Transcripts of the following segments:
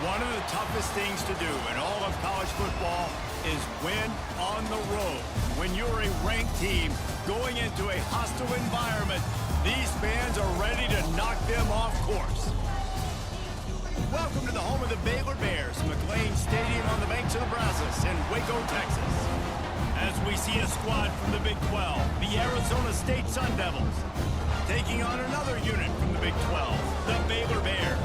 One of the toughest things to do in all of college football is win on the road. When you're a ranked team going into a hostile environment, these fans are ready to knock them off course. Welcome to the home of the Baylor Bears, McLean Stadium on the banks of the Brazos in Waco, Texas. As we see a squad from the Big 12, the Arizona State Sun Devils, taking on another unit from the Big 12, the Baylor Bears.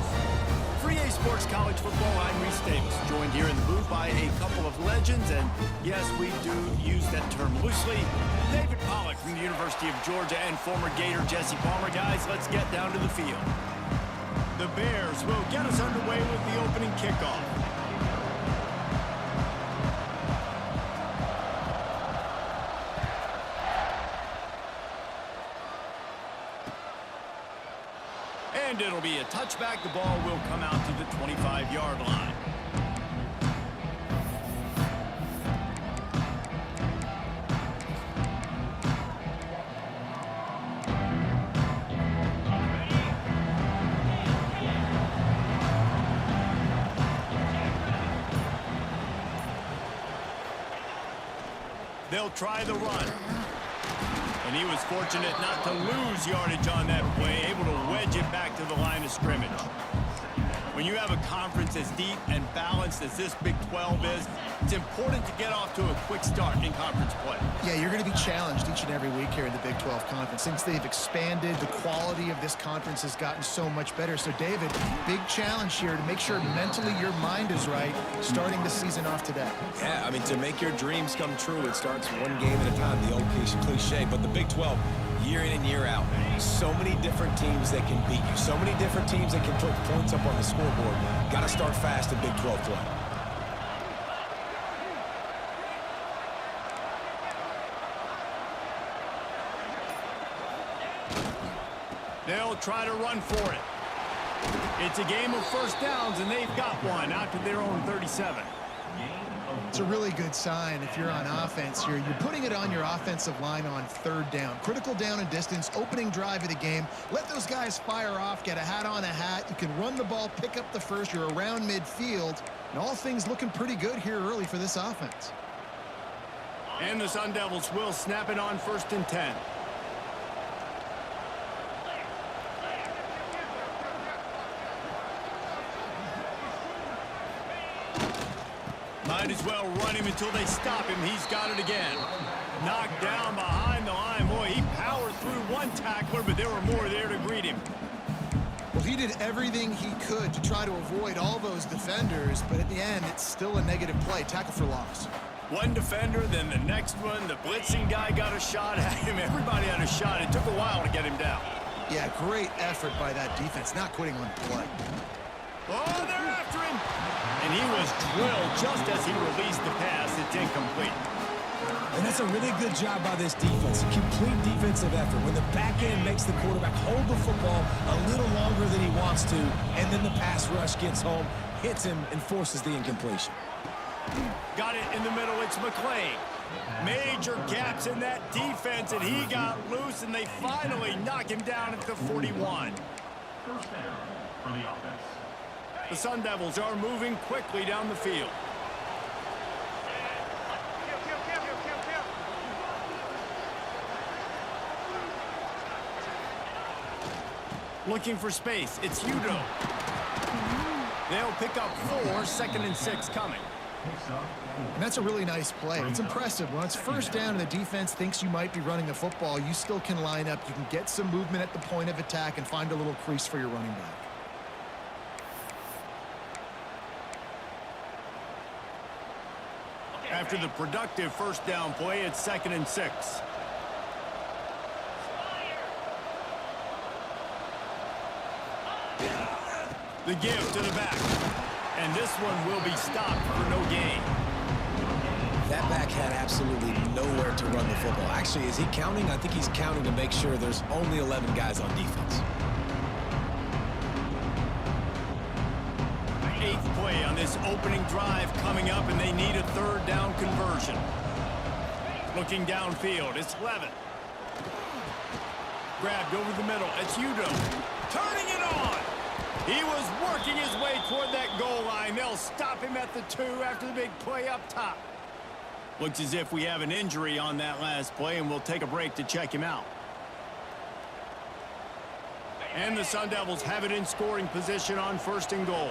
3A Sports College Football, I'm Reese Davis, joined here in the booth by a couple of legends, and yes, we do use that term loosely. David Pollack from the University of Georgia and former Gator Jesse Palmer. Guys, let's get down to the field. The Bears will get us underway with the opening kickoff. And it'll be a touchback. The ball will come out to the 25-yard line. They'll try the run. And he was fortunate not to lose yardage on that play, able to wedge it back to the line of scrimmage. When you have a conference as deep and balanced as this Big 12 is, it's important to get off to a quick start in conference play. Yeah, you're going to be challenged each and every week here in the Big 12 Conference. Since they've expanded, the quality of this conference has gotten so much better. So, David, big challenge here to make sure mentally your mind is right starting the season off today. Yeah, I mean, to make your dreams come true, it starts one game at a time, the old cliche. But the Big 12, year in and year out, so many different teams that can beat you, so many different teams that can put points up on the scoreboard. Got to start fast in Big 12 play. They'll try to run for it. It's a game of first downs, and they've got one out to their own 37. It's a really good sign if you're on offense here. You're putting it on your offensive line on third down. Critical down and distance, opening drive of the game. Let those guys fire off, get a hat on a hat. You can run the ball, pick up the first. You're around midfield. And all things looking pretty good here early for this offense. And the Sun Devils will snap it on 1st and 10. Might as well run him until they stop him. He's got it again. Knocked down behind the line. Boy, he powered through one tackler, but there were more there to greet him. Well, he did everything he could to try to avoid all those defenders, but at the end, it's still a negative play. Tackle for loss. One defender, then the next one. The blitzing guy got a shot at him. Everybody had a shot. It took a while to get him down. Yeah, great effort by that defense, not quitting on play. Oh, they're after him. And he was drilled just as he released the pass. It's incomplete. And that's a really good job by this defense. A complete defensive effort. When the back end makes the quarterback hold the football a little longer than he wants to, and then the pass rush gets home, hits him, and forces the incompletion. Got it in the middle. It's McLean. Major gaps in that defense, and he got loose, and they finally knock him down at the 41. First down for the offense. The Sun Devils are moving quickly down the field. Looking for space. It's Udo. They'll pick up 4, 2nd and 6 coming. And that's a really nice play. It's impressive. When it's first down and the defense thinks you might be running the football, you still can line up. You can get some movement at the point of attack and find a little crease for your running back. After the productive first down play, it's 2nd and 6. The give to the back. And this one will be stopped for no gain. That back had absolutely nowhere to run the football. Actually, is he counting? I think he's counting to make sure there's only 11 guys on defense. 8th play on this opening drive coming up, and they need a 3rd down conversion. Looking downfield, it's Levin. Grabbed over the middle, it's Udo. Turning it on! He was working his way toward that goal line. They'll stop him at the 2 after the big play up top. Looks as if we have an injury on that last play, and we'll take a break to check him out. And the Sun Devils have it in scoring position on 1st and goal.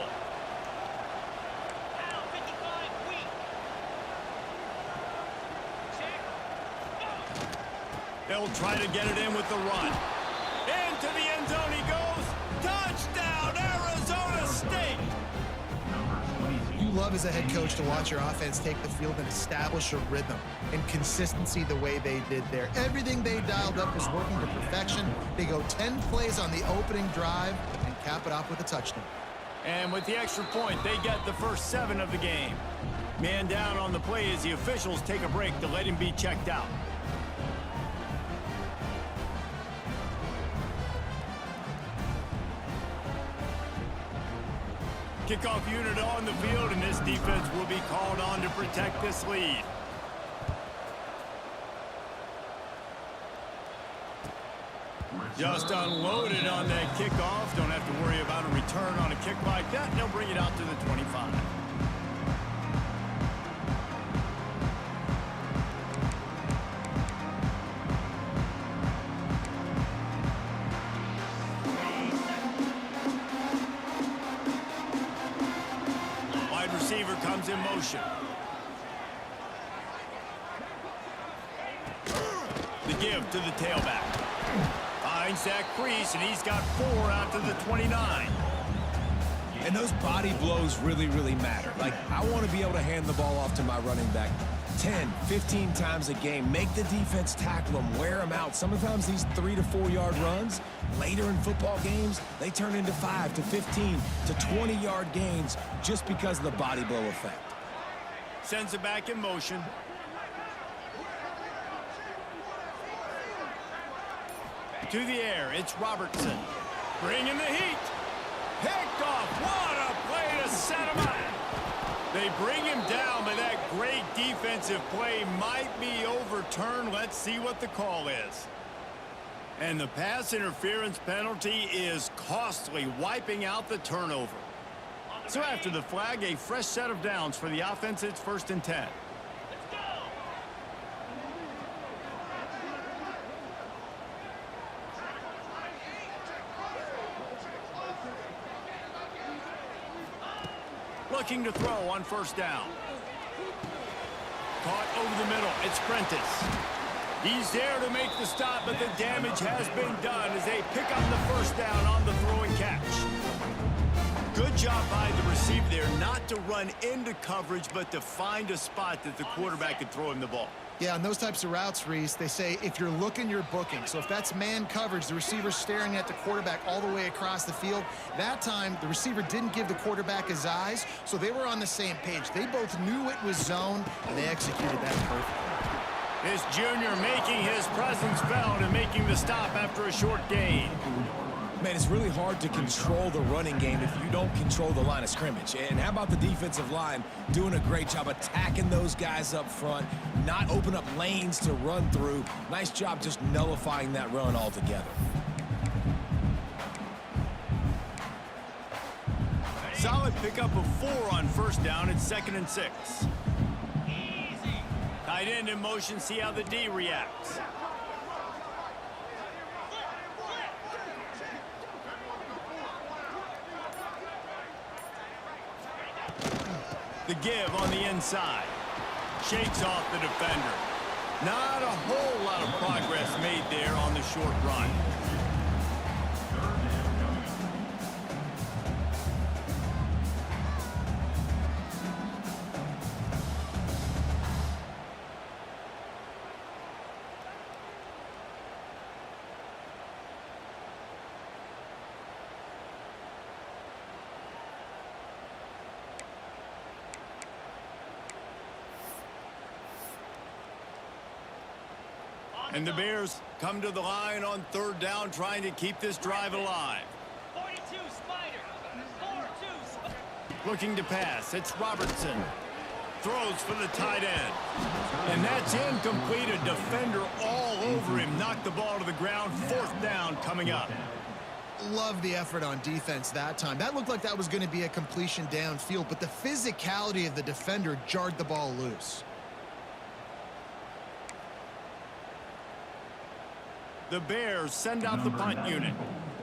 They'll try to get it in with the run. Into the end zone he goes. Touchdown, Arizona State! You love as a head coach to watch your offense take the field and establish a rhythm and consistency the way they did there. Everything they dialed up was working to perfection. They go 10 plays on the opening drive and cap it off with a touchdown. And with the extra point, they get the first 7 of the game. Man down on the play as the officials take a break to let him be checked out. Kickoff unit on the field, and this defense will be called on to protect this lead. Just unloaded on that kickoff. Don't have to worry about a return on a kick like that. They'll bring it out to the 25. Receiver comes in motion. The give to the tailback. Finds that crease, and he's got 4 out to the 29. And those body blows really, really matter. Like, I want to be able to hand the ball off to my running back 10, 15 times a game. Make the defense tackle them, wear them out. Sometimes these 3 to 4 yard runs, later in football games, they turn into 5 to 15 to 20 yard gains just because of the body blow effect. Sends it back in motion. To the air, it's Robertson. Bringing the heat. Picked off. What a play to set him up. They bring him down, but that great defensive play might be overturned. Let's see what the call is. And the pass interference penalty is costly, wiping out the turnover. So after the flag, a fresh set of downs for the offense. It's 1st and 10. Looking to throw on 1st down. Caught over the middle. It's Prentice. He's there to make the stop, but the damage has been done as they pick up the 1st down on the throw and catch. Good job by the receiver there, not to run into coverage, but to find a spot that the quarterback could throw him the ball. Yeah, on those types of routes, Reese, they say if you're looking, you're booking. So if that's man coverage, the receiver's staring at the quarterback all the way across the field. That time, the receiver didn't give the quarterback his eyes, so they were on the same page. They both knew it was zone, and they executed that perfectly. This junior making his presence felt and making the stop after a short gain. Man, it's really hard to control the running game if you don't control the line of scrimmage. And how about the defensive line doing a great job attacking those guys up front, not open up lanes to run through. Nice job just nullifying that run altogether. Solid pickup of 4 on 1st down. It's 2nd and 6. Tight end in motion. See how the D reacts. The give on the inside. Shakes off the defender. Not a whole lot of progress made there on the short run. And the Bears come to the line on 3rd down, trying to keep this drive alive. 42 Spider. 42 Spider. Looking to pass. It's Robertson. Throws for the tight end. And that's incomplete. A defender all over him. Knocked the ball to the ground. 4th down coming up. Love the effort on defense that time. That looked like that was going to be a completion downfield, but the physicality of the defender jarred the ball loose. The Bears send out the punt unit.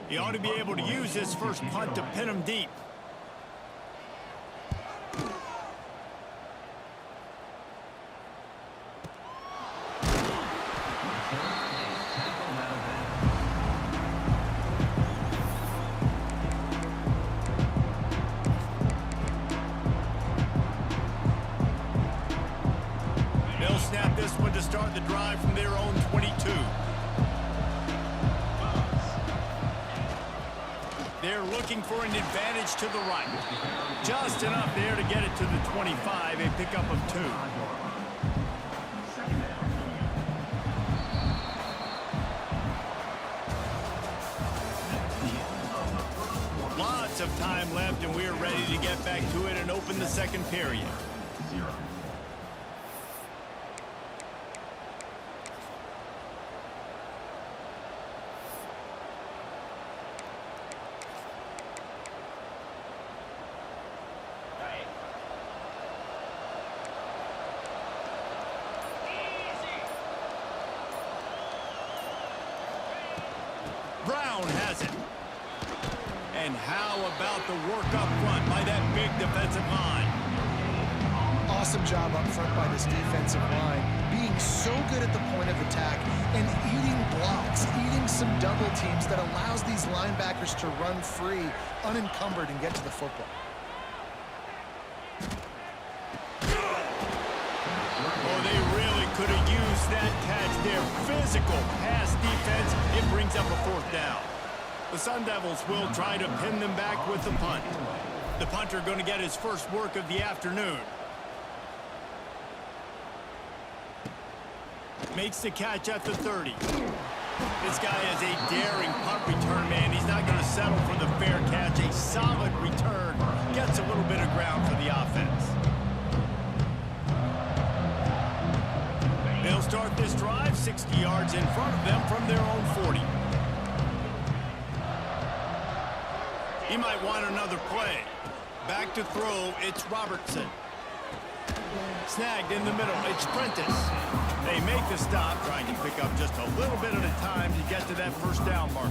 He ought to be able to use his first punt to pin him deep. They'll snap this one to start the drive from their own 22. They're looking for an advantage to the right. Just enough there to get it to the 25, a pickup of 2. Lots of time left, and we're ready to get back to it and open the second period. Brown has it. And how about the work up front by that big defensive line? Awesome job up front by this defensive line, being so good at the point of attack and eating blocks, eating some double teams that allows these linebackers to run free, unencumbered, and get to the football. Oh, they really could have used that catch there. Physical pass defense. It brings up a 4th down. The Sun Devils will try to pin them back with the punt. The punter going to get his first work of the afternoon. Makes the catch at the 30. This guy is a daring punt return man. He's not going to settle for the fair catch. A solid return. Gets a little bit of ground for the offense. They'll start this drive 60 yards in front of them from their own 40. He might want another play. Back to throw, it's Robertson. Snagged in the middle, it's Prentice. They make the stop, trying to pick up just a little bit at a time to get to that first down marker.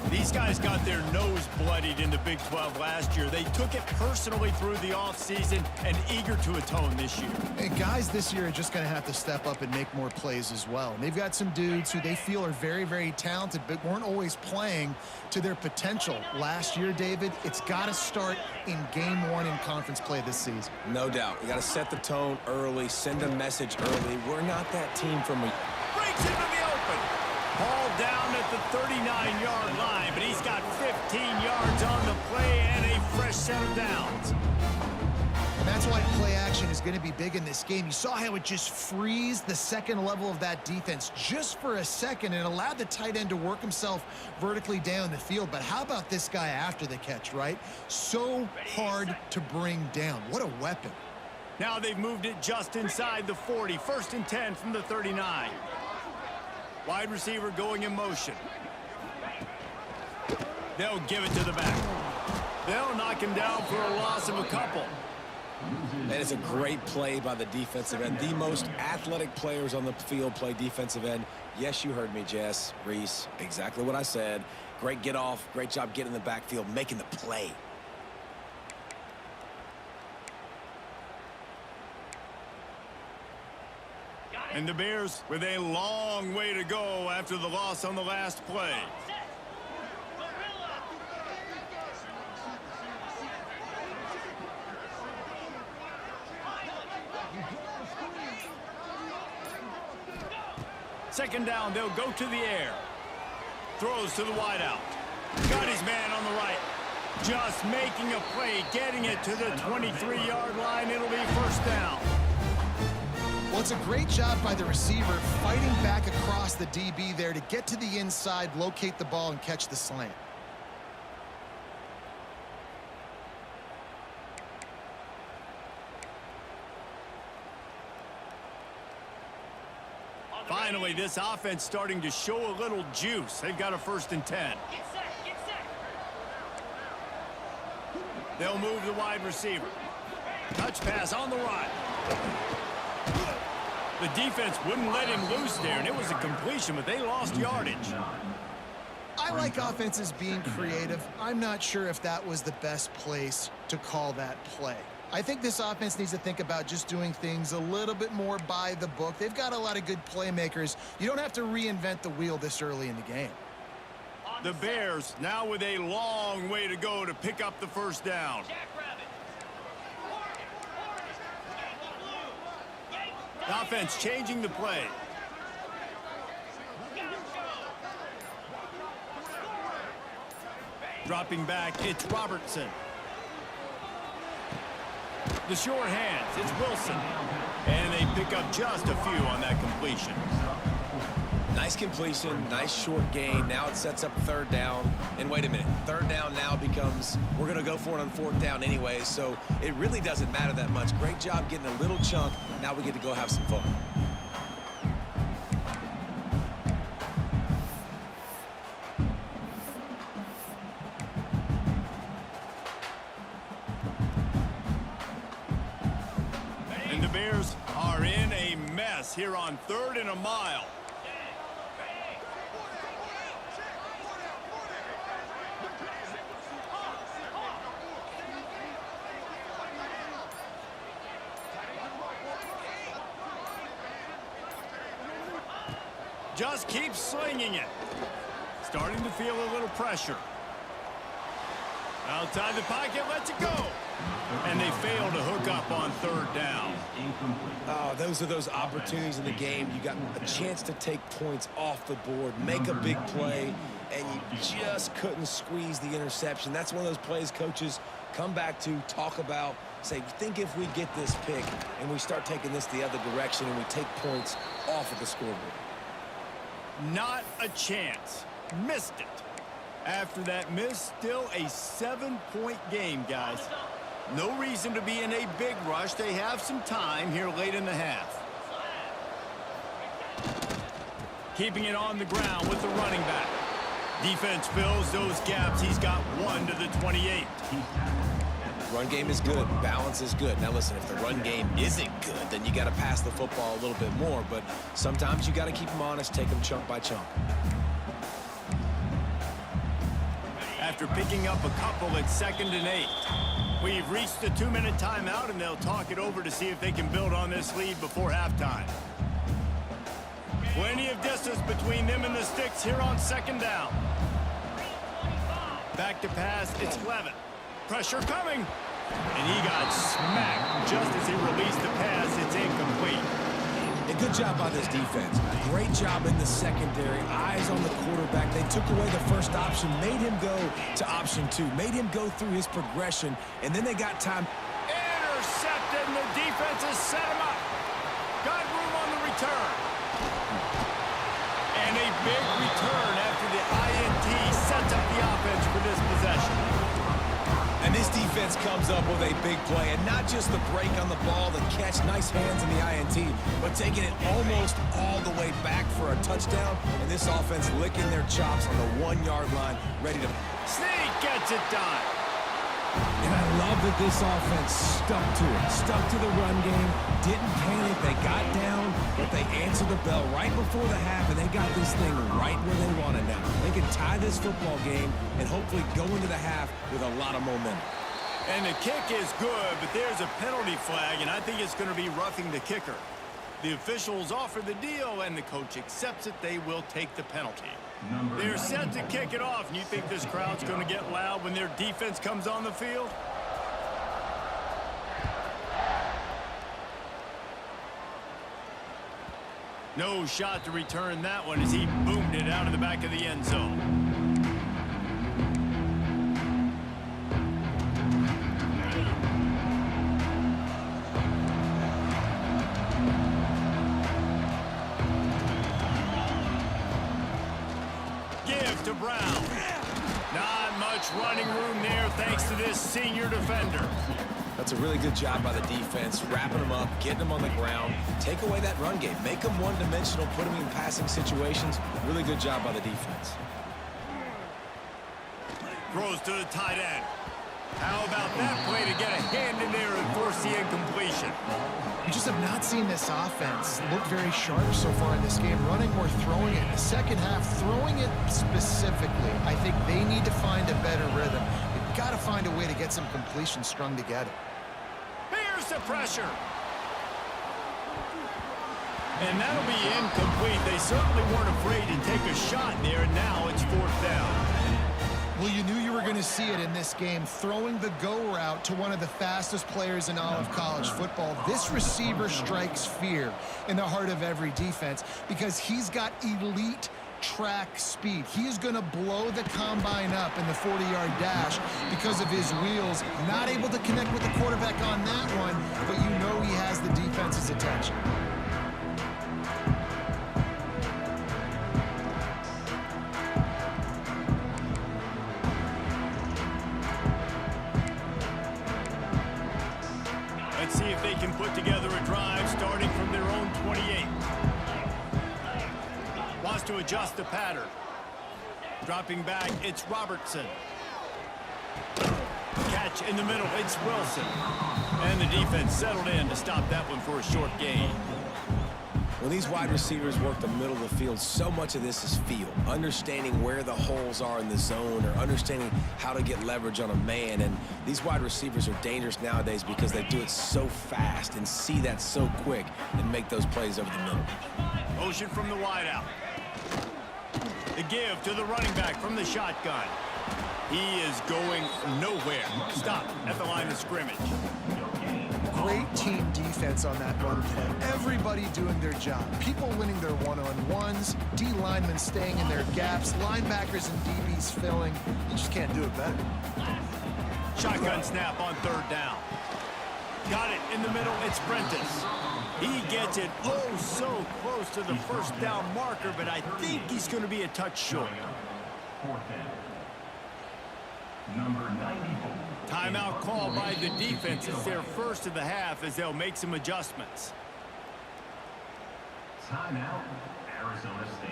These guys got their nose bloodied in the Big 12 last year. They took it personally through the offseason and eager to atone this year. And guys this year are just going to have to step up and make more plays as well. And they've got some dudes who they feel are very, very talented, but weren't always playing to their potential. Last year, David, it's got to start in game 1 in conference play this season. No doubt. We got to set the tone early, send a message early. We're not that team from a... Breaks into the open. Hauled down at the 39-yard line, but he's got 15 yards on the play and a fresh set of downs. And that's why play action is going to be big in this game. You saw how it just freezed the second level of that defense just for a second and allowed the tight end to work himself vertically down the field. But how about this guy after the catch, right? So hard to bring down. What a weapon. Now they've moved it just inside the 40. 1st and 10 from the 39. Wide receiver going in motion. They'll give it to the back. They'll knock him down for a loss of a couple. That is a great play by the defensive end. The most athletic players on the field play defensive end. Yes, you heard me, Jess, Reese. Exactly what I said. Great get off. Great job getting in the backfield, making the play. And the Bears with a long way to go after the loss on the last play. Second down, they'll go to the air. Throws to the wideout. Got his man on the right. Just making a play, getting it to the 23-yard line. It'll be first down. Well, it's a great job by the receiver fighting back across the DB there to get to the inside, locate the ball, and catch the slant. Finally, this offense starting to show a little juice. They've got a 1st and 10. Get set. They'll move the wide receiver. Touch pass on the run. The defense wouldn't let him loose there, and it was a completion, but they lost yardage. I like offenses being creative. I'm not sure if that was the best place to call that play. I think this offense needs to think about just doing things a little bit more by the book. They've got a lot of good playmakers. You don't have to reinvent the wheel this early in the game. The Bears now with a long way to go to pick up the first down. The offense changing the play. Dropping back, it's Robertson. The short hands, it's Wilson. And they pick up just a few on that completion. Nice completion, nice short gain. Now it sets up third down. And wait a minute, third down now becomes, we're going to go for it on fourth down anyway, so it really doesn't matter that much. Great job getting a little chunk. Now we get to go have some fun. And the Bears are in a mess here on 3rd and a mile. Just keep slinging it. Starting to feel a little pressure. Outside the pocket, lets it go. And they fail to hook up on 3rd down. Oh, those are those opportunities in the game. You got a chance to take points off the board, make a big play, and you just couldn't squeeze the interception. That's one of those plays coaches come back to, talk about, say, think if we get this pick and we start taking this the other direction and we take points off of the scoreboard. Not a chance. Missed it. After that miss, still a 7-point game, guys. No reason to be in a big rush. They have some time here late in the half. Keeping it on the ground with the running back. Defense fills those gaps. He's got 1 to the 28. Run game is good. Balance is good. Now, listen, if the run game isn't good, then you got to pass the football a little bit more. But sometimes you got to keep them honest, take them chunk by chunk. After picking up a couple at 2nd and 8. We've reached the 2-minute timeout, and they'll talk it over to see if they can build on this lead before halftime. Plenty of distance between them and the sticks here on 2nd down. Back to pass, it's Levin. Pressure coming. And he got smacked just as he released the pass. It's incomplete. A good job by this defense. Great job in the secondary. Eyes on the quarterback. They took away the first option, made him go to option 2, made him go through his progression, and then they got time. Intercepted, and the defense has set him up. Got room on the return. And a big return after the INT sets up the offense for this possession. And this defense comes up with a big play, and not just the break on the ball, the catch, nice hands in the INT, but taking it almost all the way back for a touchdown, and this offense licking their chops on the 1-yard line, ready to... Sneak gets it done. And I love that this offense stuck to it, stuck to the run game, didn't panic, they got down, but they answered the bell right before the half, and they got this thing right where they want it now. They can tie this football game and hopefully go into the half with a lot of momentum. And the kick is good, but there's a penalty flag, and I think it's going to be roughing the kicker. The officials offer the deal, and the coach accepts it. They will take the penalty. They're set to kick it off, and you think this crowd's going to get loud when their defense comes on the field? No shot to return that one as he boomed it out of the back of the end zone. Give to Brown. Not much running room there thanks to this senior defender. That's a really good job by the defense, wrapping them up, getting them on the ground, take away that run game, make them one-dimensional, put them in passing situations. Really good job by the defense. Throws to the tight end. How about that play to get a hand in there and force the incompletion? We just have not seen this offense look very sharp so far in this game, running or throwing it. In the second half, throwing it specifically, I think they need to find a better rhythm. They've got to find a way to get some completions strung together. Here's the pressure. And that'll be incomplete. They certainly weren't afraid to take a shot there, and now it's 4th down. Well, you knew you were going to see it in this game, throwing the go route to one of the fastest players in all of college football. This receiver strikes fear in the heart of every defense because he's got elite track speed. He is going to blow the combine up in the 40-yard dash because of his wheels. Not able to connect with the quarterback on that one, but you know he has the defense's attention. Let's see if they can put together a drive starting from their own 28. Wants to adjust the pattern. Dropping back, it's Robertson. Catch in the middle, it's Wilson. And the defense settled in to stop that one for a short gain. When these wide receivers work the middle of the field, so much of this is feel. Understanding where the holes are in the zone or understanding how to get leverage on a man. And these wide receivers are dangerous nowadays because they do it so fast and see that so quick and make those plays over the middle. Motion from the wideout. The give to the running back from the shotgun. He is going nowhere. Stop at the line of scrimmage. Great team defense on that run play. Everybody doing their job. People winning their one-on-ones, D linemen staying in their gaps, linebackers and DBs filling. You just can't do it better. Shotgun snap on 3rd down. Got it in the middle, it's Prentice. He gets it oh so close to the 1st down marker, but I think he's going to be a touch short. 4th down. Number 94. Timeout called by the defense. It's their first of the half as they'll make some adjustments. Timeout, Arizona State.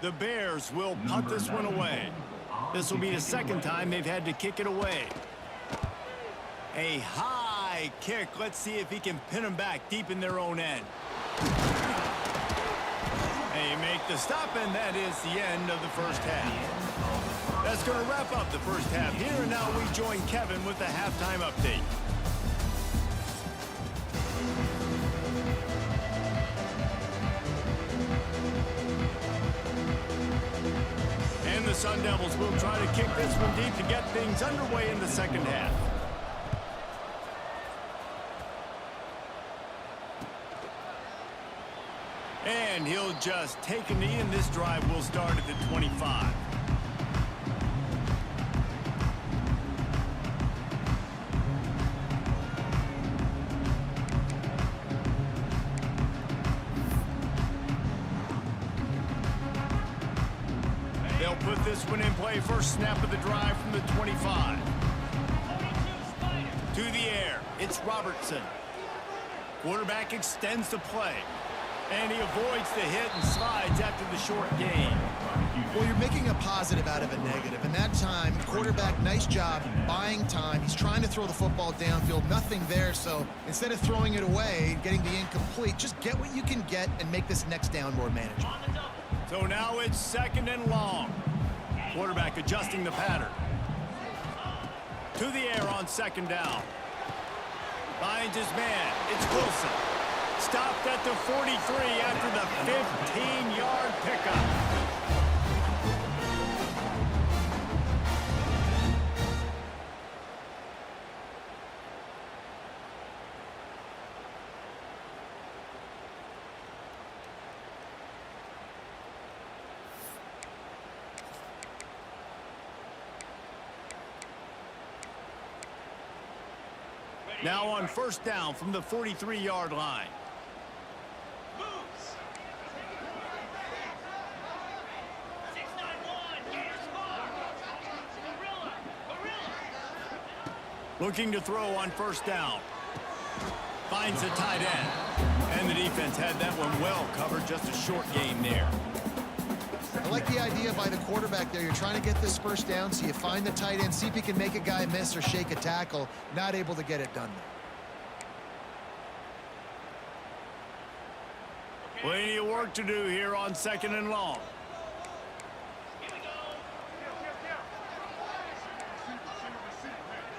The Bears will punt this one away. This will be the 2nd time they've had to kick it away. A high kick. Let's see if he can pin them back deep in their own end. They make the stop, and that is the end of the 1st half. That's going to wrap up the 1st half here, and now we join Kevin with the halftime update. And the Sun Devils will try to kick this one deep to get things underway in the 2nd half. And he'll just take a knee, and this drive will start at the 25. They'll put this one in play. First snap of the drive from the 25. To the air, it's Robertson. Quarterback extends the play. And he avoids the hit and slides after the short gain. Well, you're making a positive out of a negative. And that time, quarterback, nice job buying time. He's trying to throw the football downfield. Nothing there. So instead of throwing it away, getting the incomplete, just get what you can get and make this next down more manageable. So now it's 2nd and long. Quarterback adjusting the pattern. To the air on 2nd down. Finds his man. It's Wilson. Stopped at the 43 after the 15-yard pickup. Now on 1st down from the 43-yard line. Looking to throw on 1st down. Finds the tight end. And the defense had that one well covered. Just a short gain there. I like the idea by the quarterback there. You're trying to get this first down, so you find the tight end, see if he can make a guy miss or shake a tackle. Not able to get it done there. Plenty of work to do here on 2nd and long. Here we go.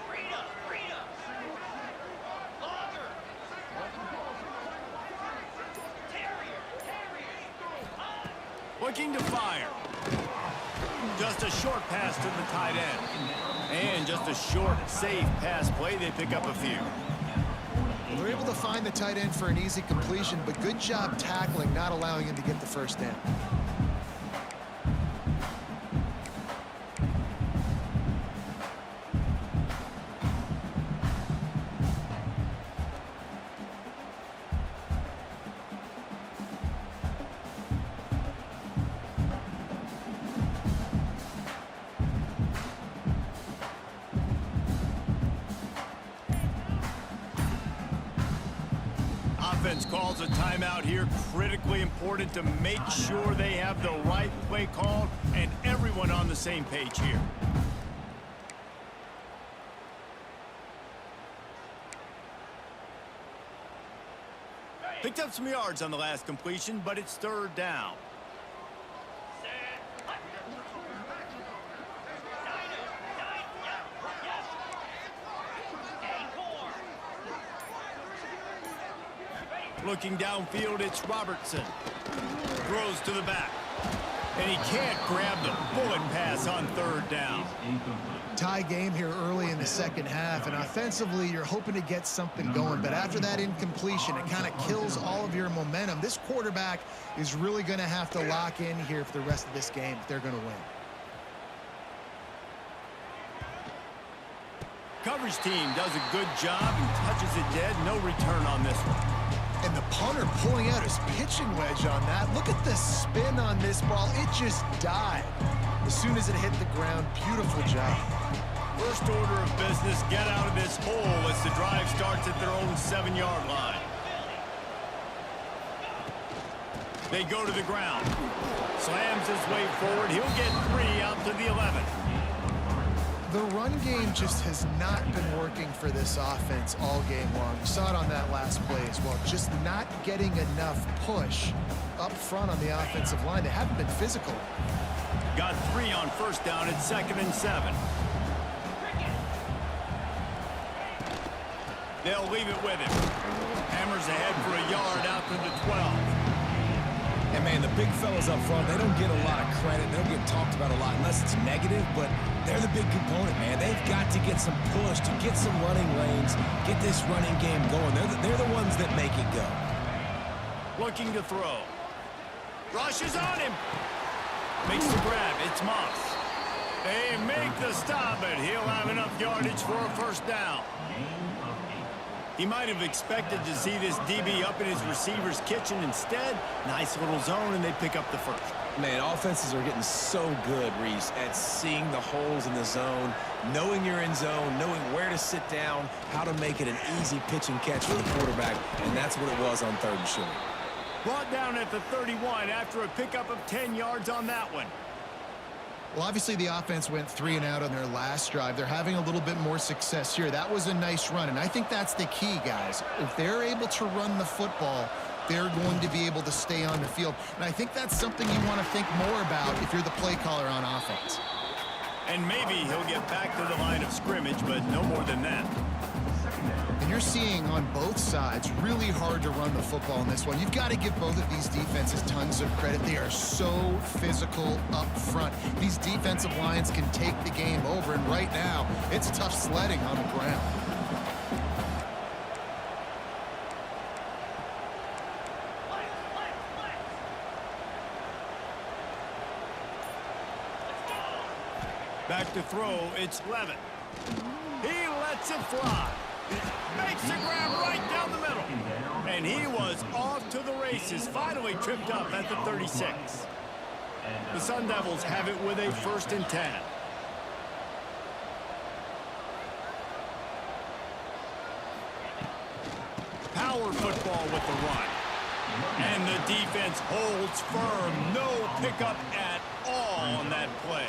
Freedom, freedom. Longer. Terrier. Looking to fire. Just a short pass to the tight end. And just a short, safe pass play. They pick up a few. They're able to find the tight end for an easy completion, but good job tackling, not allowing him to get the first down. Offense calls a timeout here. Critically important to make sure they have the right play called and everyone on the same page here. Picked up some yards on the last completion, but it's 3rd down. Looking downfield, it's Robertson. Throws to the back. And he can't grab the bullet pass on 3rd down. Tie game here early in the second half, and offensively you're hoping to get something going, but after that incompletion it kind of kills all of your momentum. This quarterback is really going to have to lock in here for the rest of this game if they're going to win. Coverage team does a good job and touches it dead. No return on this one. And the punter pulling out his pitching wedge on that. Look at the spin on this ball. It just died as soon as it hit the ground. Beautiful job. First order of business, get out of this hole as the drive starts at their own 7-yard line. They go to the ground. Slams his way forward. He'll get 3 out to the 11. The run game just has not been working for this offense all game long. You saw it on that last play as well. Just not getting enough push up front on the offensive line. They haven't been physical. Got 3 on 1st down at 2nd and 7. They'll leave it with him. Hammers ahead for a yard out to the 12. And, man, the big fellas up front, they don't get a lot of credit. They don't get talked about a lot unless it's negative, but they're the big component, man. They've got to get some push, to get some running lanes, get this running game going. They're the ones that make it go. Looking to throw. Rushes on him. Makes the grab. It's Moss. They make the stop, but he'll have enough yardage for a 1st down. He might have expected to see this DB up in his receiver's kitchen. Instead, nice little zone, and they pick up the 1st. Man, offenses are getting so good, Reese, at seeing the holes in the zone, knowing you're in zone, knowing where to sit down, how to make it an easy pitch and catch for the quarterback, and that's what it was on 3rd and short. Brought down at the 31 after a pickup of 10 yards on that one. Well, obviously the offense went 3 and out on their last drive. They're having a little bit more success here. That was a nice run, and I think that's the key, guys. If they're able to run the football, they're going to be able to stay on the field. And I think that's something you want to think more about if you're the play caller on offense. And maybe he'll get back to the line of scrimmage, but no more than that. And you're seeing on both sides really hard to run the football in this one. You've got to give both of these defenses tons of credit. They are so physical up front. These defensive lines can take the game over, and right now it's tough sledding on the ground. Back to throw, it's Levitt. He lets it fly. Makes the grab right down the middle. And he was off to the races, finally tripped up at the 36. The Sun Devils have it with a 1st and 10. power football with the run. And the defense holds firm. No pickup at all on that play.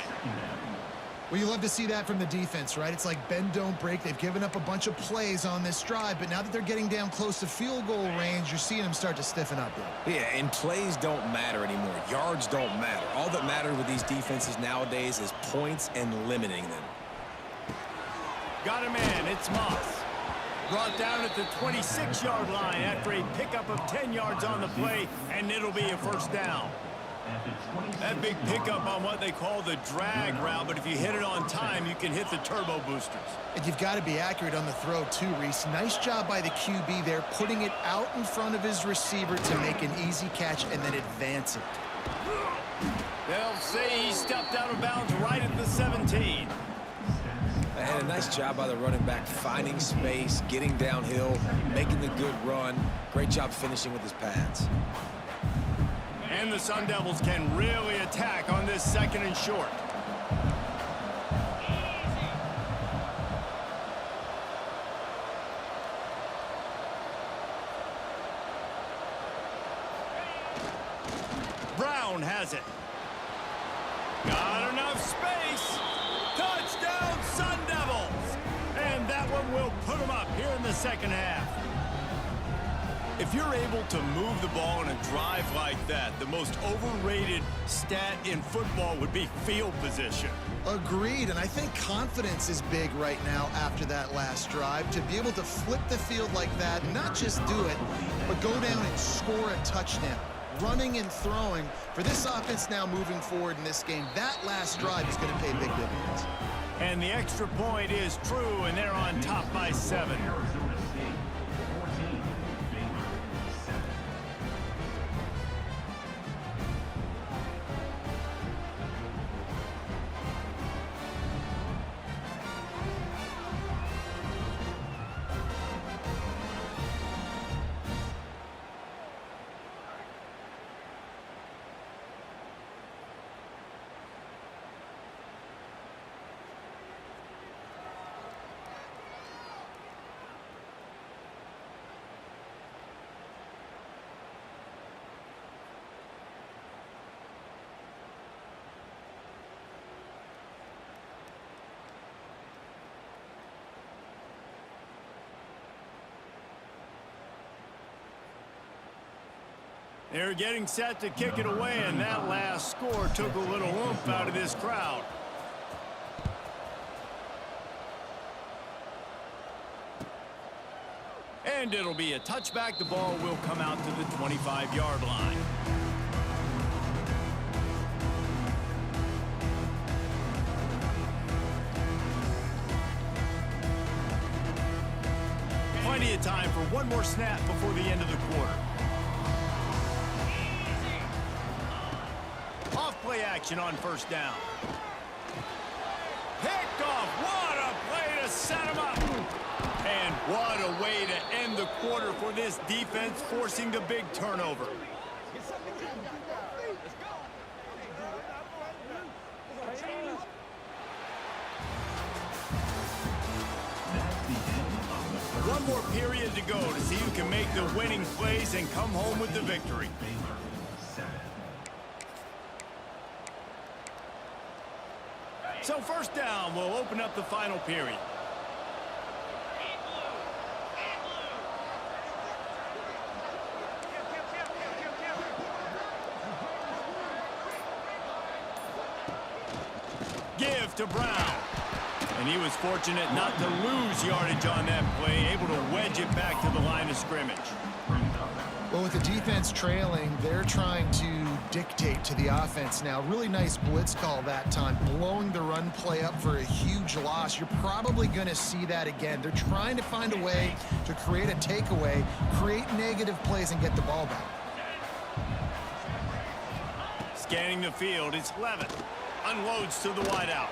Well, you love to see that from the defense, right? It's like bend, don't break. They've given up a bunch of plays on this drive, but now that they're getting down close to field goal range, you're seeing them start to stiffen up there. Yeah, and plays don't matter anymore. Yards don't matter. All that matters with these defenses nowadays is points and limiting them. Got a man. It's Moss. Brought down at the 26-yard line after a pickup of 10 yards on the play, and it'll be a first down. That big pickup on what they call the drag route, but if you hit it on time, you can hit the turbo boosters. And you've got to be accurate on the throw, too, Reese. Nice job by the QB there, putting it out in front of his receiver to make an easy catch and then advance it. They'll say he stepped out of bounds right at the 17. And a nice job by the running back, finding space, getting downhill, making the good run. Great job finishing with his pads. And the Sun Devils can really attack on this second and short. Brown has it. Got enough space. Touchdown, Sun Devils. And that one will put them up here in the second half. If you're able to move the ball in a drive like that, the most overrated stat in football would be field position. Agreed, and I think confidence is big right now after that last drive. To be able to flip the field like that, not just do it, but go down and score a touchdown. Running and throwing, for this offense now moving forward in this game, that last drive is going to pay big dividends. And the extra point is true, and they're on top by 7. Arizona State 14, Baylor 7. They're getting set to kick it away, and that last score took a little oomph out of this crowd. And it'll be a touchback. The ball will come out to the 25-yard line. Plenty of time for one more snap before the end of the quarter. Off-play action on first down. Picked off. What a play to set him up. And what a way to end the quarter for this defense, forcing the big turnover. One more period to go to see who can make the winning plays and come home with the victory. Baylor 7. So first down will open up the final period. Give to Brown. And he was fortunate not to lose yardage on that play, able to wedge it back to the line of scrimmage. Well, with the defense trailing, they're trying to dictate to the offense now. Really nice blitz call that time, blowing the run play up for a huge loss. You're probably going to see that again. They're trying to find a way to create a takeaway, create negative plays, and get the ball back. Scanning the field, it's Levitt. Unloads to the wideout.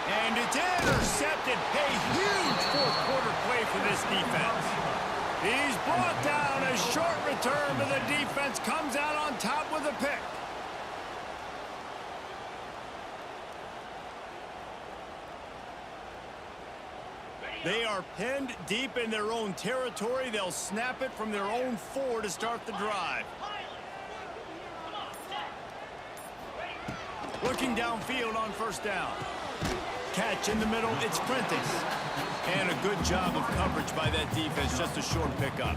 And it's intercepted. A huge fourth-quarter play for this defense. He's brought down. A short return, but the defense comes out on top with a pick. They are pinned deep in their own territory. They'll snap it from their own 4 to start the drive. Looking downfield on first down. Catch in the middle, it's Prentice. And a good job of coverage by that defense, just a short pickup.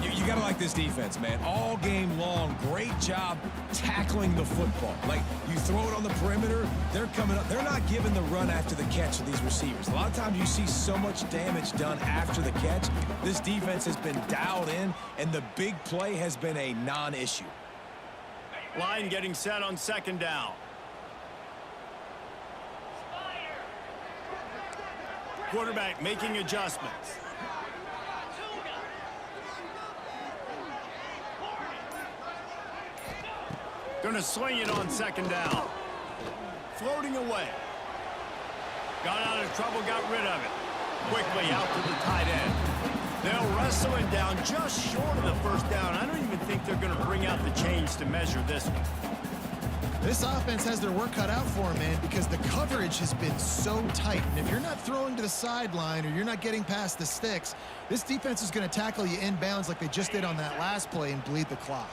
You got to like this defense, man. All game long, great job tackling the football. Like, you throw it on the perimeter, they're coming up. They're not giving the run after the catch to these receivers. A lot of times you see so much damage done after the catch. This defense has been dialed in, and the big play has been a non-issue. Line getting set on second down. Quarterback making adjustments. Gonna swing it on second down. Floating away. Got out of trouble, got rid of it. Quickly out to the tight end. They'll wrestle him down just short of the first down. I don't even think they're gonna bring out the chains to measure this one. This offense has their work cut out for them, man, because the coverage has been so tight. And if you're not throwing to the sideline or you're not getting past the sticks, this defense is going to tackle you inbounds like they just did on that last play and bleed the clock.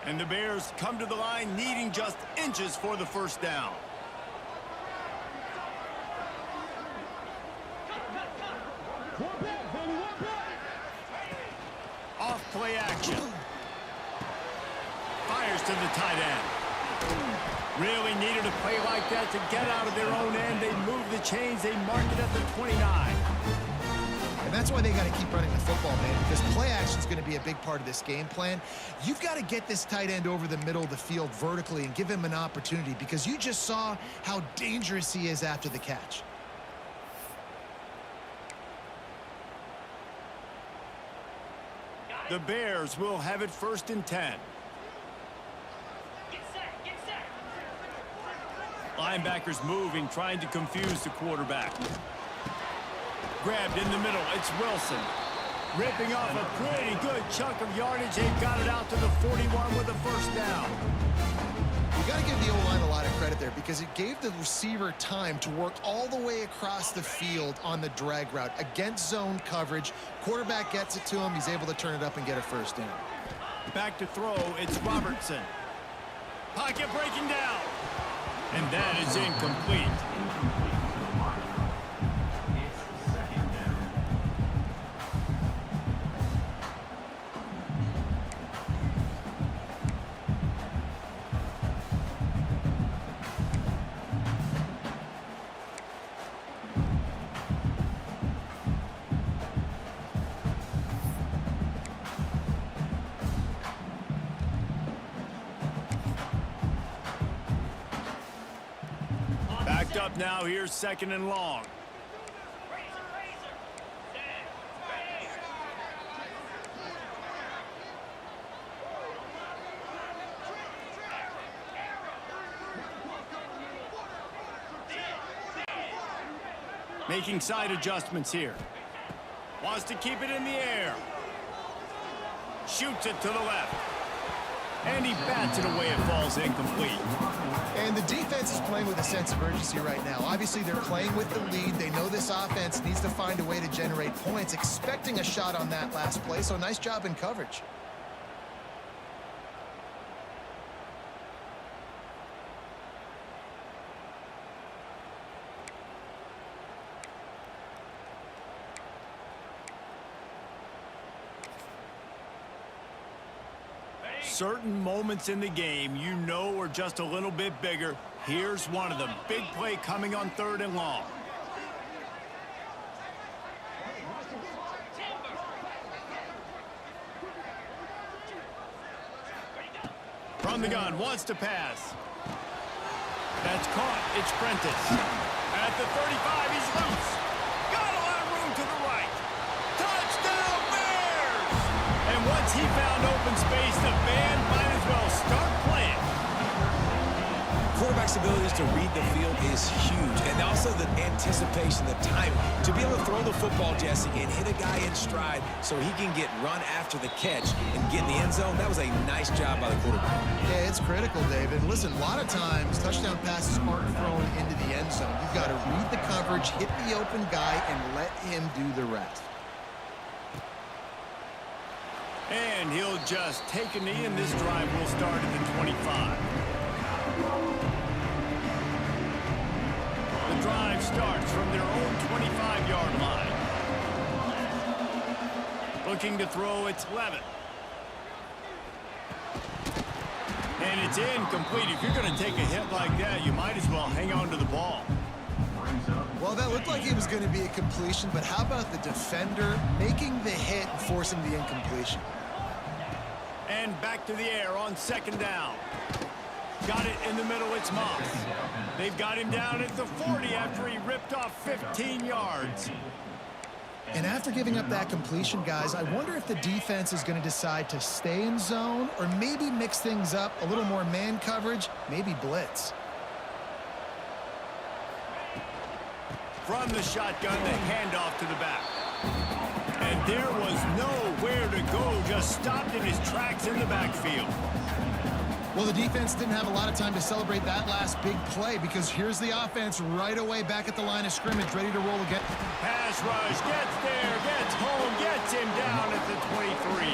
And the Bears come to the line needing just inches for the first down. Off play action. Fires to the tight end. Really needed a play like that to get out of their own end. They move the chains. They mark it at the 29. And that's why they got to keep running the football, man, because play action is going to be a big part of this game plan. You've got to get this tight end over the middle of the field vertically and give him an opportunity, because you just saw how dangerous he is after the catch. The Bears will have it 1st and 10. Linebackers moving, trying to confuse the quarterback. Grabbed in the middle, it's Wilson. Ripping off a pretty good chunk of yardage. They've got it out to the 41 with a first down. You got to give the O-line a lot of credit there, because it gave the receiver time to work all the way across the field on the drag route against zone coverage. Quarterback gets it to him. He's able to turn it up and get a first down. Back to throw, it's Robertson. Pocket breaking down. And that is incomplete. It's second down. Backed up now, here's 2nd and long. Making side adjustments here. Wants to keep it in the air. Shoots it to the left. And he bats it away. It falls incomplete. And the defense is playing with a sense of urgency right now. Obviously, they're playing with the lead. They know this offense needs to find a way to generate points, expecting a shot on that last play. So nice job in coverage. Certain moments in the game you know are just a little bit bigger. Here's one of them. Big play coming on 3rd and long. From the gun, wants to pass. That's caught. It's Prentice. At the 35, he's loose. Got a lot of room to the right. Touchdown, Bears! And once he found open space, the band might as well start playing. Quarterback flexibility to read the field is huge. And also the anticipation, the timing. To be able to throw the football, Jesse, and hit a guy in stride so he can get run after the catch and get in the end zone, that was a nice job by the quarterback. Yeah, it's critical, David. Listen, a lot of times touchdown passes aren't thrown into the end zone. You've got to read the coverage, hit the open guy, and let him do the rest. And he'll just take a knee, and this drive will start at the 25. The drive starts from their own 25-yard line. Looking to throw, it's Levitt. And it's incomplete. If you're going to take a hit like that, you might as well hang on to the ball. Well, that looked like it was going to be a completion, but how about the defender making the hit and forcing the incompletion? And back to the air on second down. Got it in the middle, it's Moss. They've got him down at the 40 after he ripped off 15 yards. And after giving up that completion, guys, I wonder if the defense is going to decide to stay in zone or maybe mix things up, a little more man coverage, maybe blitz. From the shotgun, the handoff to the back. And there was nowhere to go, just stopped in his tracks in the backfield. Well, the defense didn't have a lot of time to celebrate that last big play because here's the offense right away back at the line of scrimmage, ready to roll again. Pass rush, gets there, gets home, gets him down at the 23.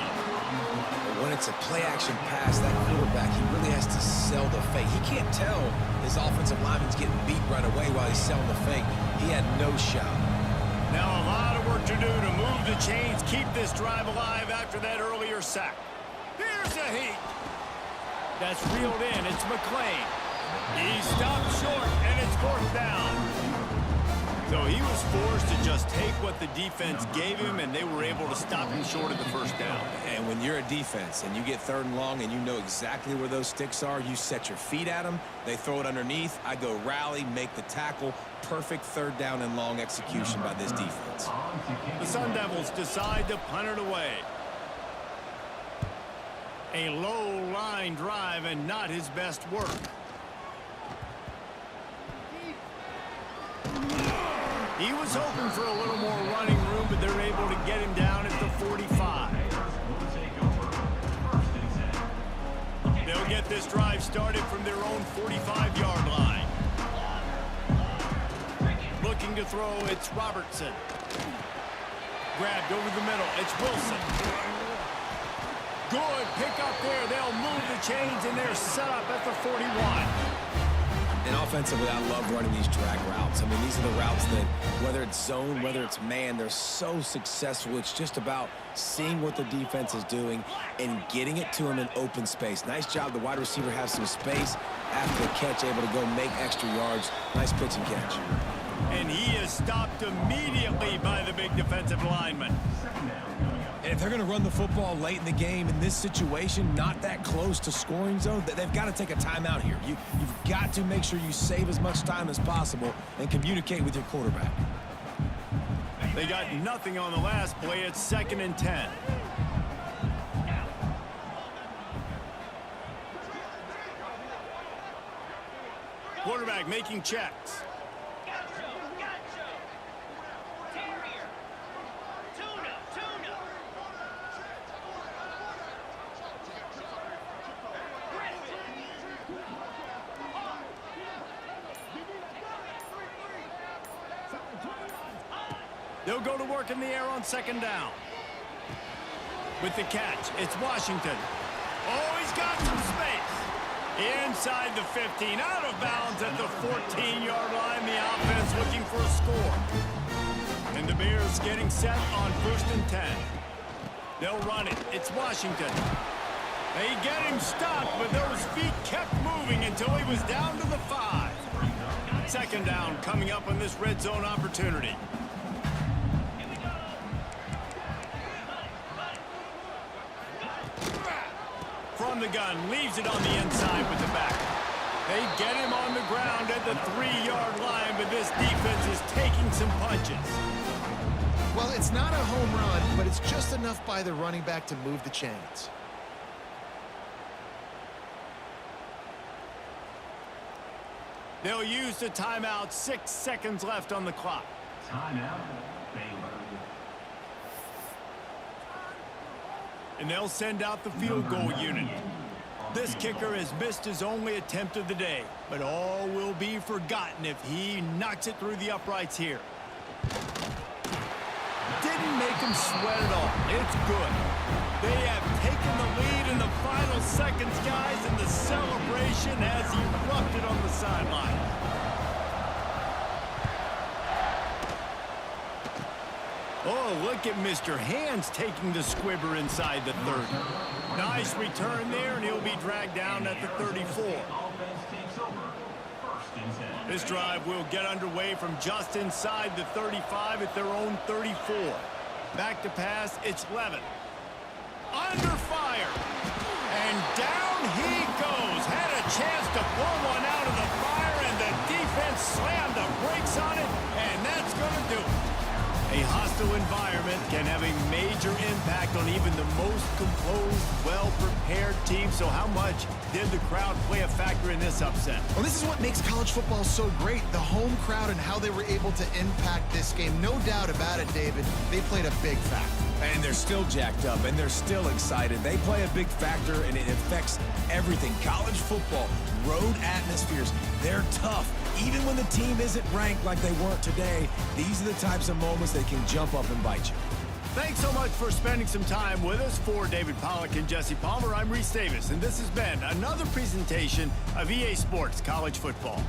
When it's a play-action pass, that quarterback, he really has to sell the fake. He can't tell his offensive lineman's getting beat right away while he's selling the fake. He had no shot. Now a lot of work to do to move the chains, keep this drive alive after that earlier sack. Here's a heat. That's reeled in. It's McClain. He stopped short, and it's fourth down. So he was forced to just take what the defense gave him, and they were able to stop him short of the first down. And when you're a defense and you get third and long and you know exactly where those sticks are, you set your feet at them, they throw it underneath, I go rally, make the tackle. Perfect third down and long execution by this defense. The Sun Devils decide to punt it away. A low line drive and not his best work. He was hoping for a little more running room, but they're able to get him down at the 45. They'll get this drive started from their own 45-yard line. Looking to throw, it's Robertson. Grabbed over the middle, it's Wilson. Good pick up there. They'll move the chains, and they're set up at the 41. And offensively, I love running these drag routes. I mean, these are the routes that, whether it's zone, whether it's man, they're so successful. It's just about seeing what the defense is doing and getting it to them in open space. Nice job. The wide receiver has some space after the catch, able to go make extra yards. Nice pitch and catch. And he is stopped immediately by the big defensive lineman. And if they're going to run the football late in the game in this situation, not that close to scoring zone, they've got to take a timeout here. You've got to make sure you save as much time as possible and communicate with your quarterback. They got nothing on the last play. It's 2nd and 10. Quarterback making checks. They'll go to work in the air on 2nd down. With the catch, it's Washington. Oh, he's got some space. Inside the 15, out of bounds at the 14-yard line. The offense looking for a score. And the Bears getting set on 1st and 10. They'll run it. It's Washington. They get him stopped, but those feet kept moving until he was down to the 5. 2nd down coming up on this red zone opportunity. From the gun, leaves it on the inside with the back. They get him on the ground at the 3-yard line, but this defense is taking some punches. Well, it's not a home run, but it's just enough by the running back to move the chains. They'll use the timeout. 6 seconds left on the clock. Timeout, Baylor. And they'll send out the field goal unit. This kicker has missed his only attempt of the day, but all will be forgotten if he knocks it through the uprights here. Didn't make him sweat at all. It's good. They have taken the lead in the final seconds, guys, and the celebration has erupted on the sideline. Oh, look at Mr. Hands taking the squibber inside the 30. Nice return there, and he'll be dragged down at the 34. Offense takes over. First and 10. This drive will get underway from just inside the 35 at their own 34. Back to pass, it's Levin. Under fire. And down he goes. Had a chance to pull one out of the fire, and the defense slammed the brakes on it, and that's going to do it. A hostile environment can have a major impact on even the most composed, well-prepared team. So how much did the crowd play a factor in this upset? Well, this is what makes college football so great, the home crowd and how they were able to impact this game. No doubt about it, David. They played a big factor. And they're still jacked up, and they're still excited. They play a big factor, and it affects everything. College football, road atmospheres, they're tough. Even when the team isn't ranked like they weren't today, these are the types of moments that can jump up and bite you. Thanks so much for spending some time with us. For David Pollack and Jesse Palmer, I'm Reese Davis, and this has been another presentation of EA Sports College Football.